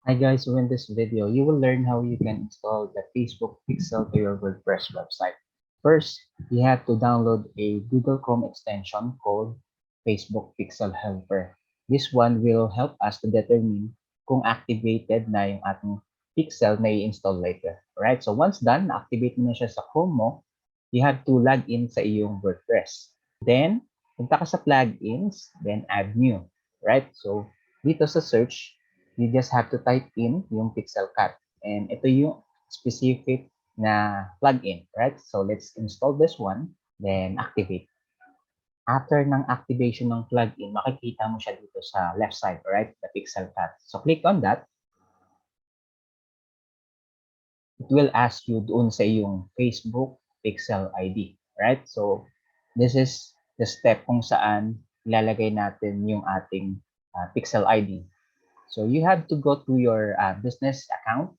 Hi guys, so in this video, you will learn how you can install the Facebook pixel to your WordPress website. First, you have to download a Google Chrome extension called Facebook Pixel Helper. This one will help us to determine kung activated na yung ating pixel na i-install later. Alright, so once done, na-activate mo na siya sa Chrome mo, you have to log in sa iyong WordPress. Then, punta ka sa plugins, then add new. Right? So, dito sa search, you just have to type in yung pixel cut. And ito yung specific na plugin, right? So let's install this one, then activate. After ng activation ng plugin, makikita mo siya dito sa left side, right? The pixel cut. So click on that. It will ask you doon sa iyong Facebook pixel ID, right? So this is the step kung saan ilalagay natin yung ating pixel ID. So you have to go to your business account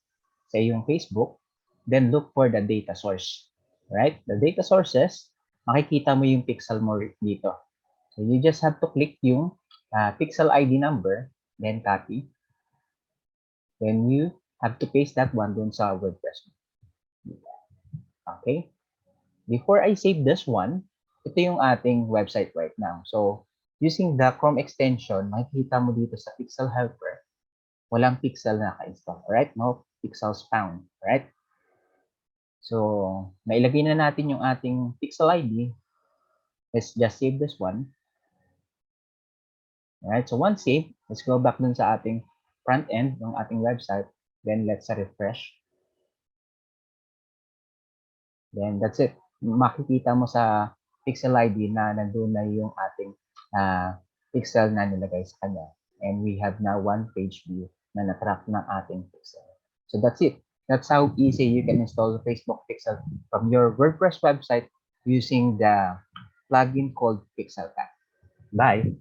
sa iyong Facebook, then look for the data source. Right? The data sources, makikita mo yung pixel mo dito. So you just have to click yung pixel ID number, then copy. Then you have to paste that one dun sa WordPress. Okay? Before I save this one, ito yung ating website right now. So using the Chrome extension, makikita mo dito sa Pixel Helper, walang pixel na naka-install, right? No pixels found, right? So, nailagay na natin yung ating pixel ID. Let's just save this one. Alright, so once saved, let's go back dun sa ating front end ng ating website. Then, let's refresh. Then, that's it. Makikita mo sa pixel ID na nandun na yung ating pixel na nilagay sa kanya. And we have now one page view na na-track ng ating pixel. So that's it. That's how easy you can install the Facebook pixel from your WordPress website using the plugin called Pixel Cut. Bye.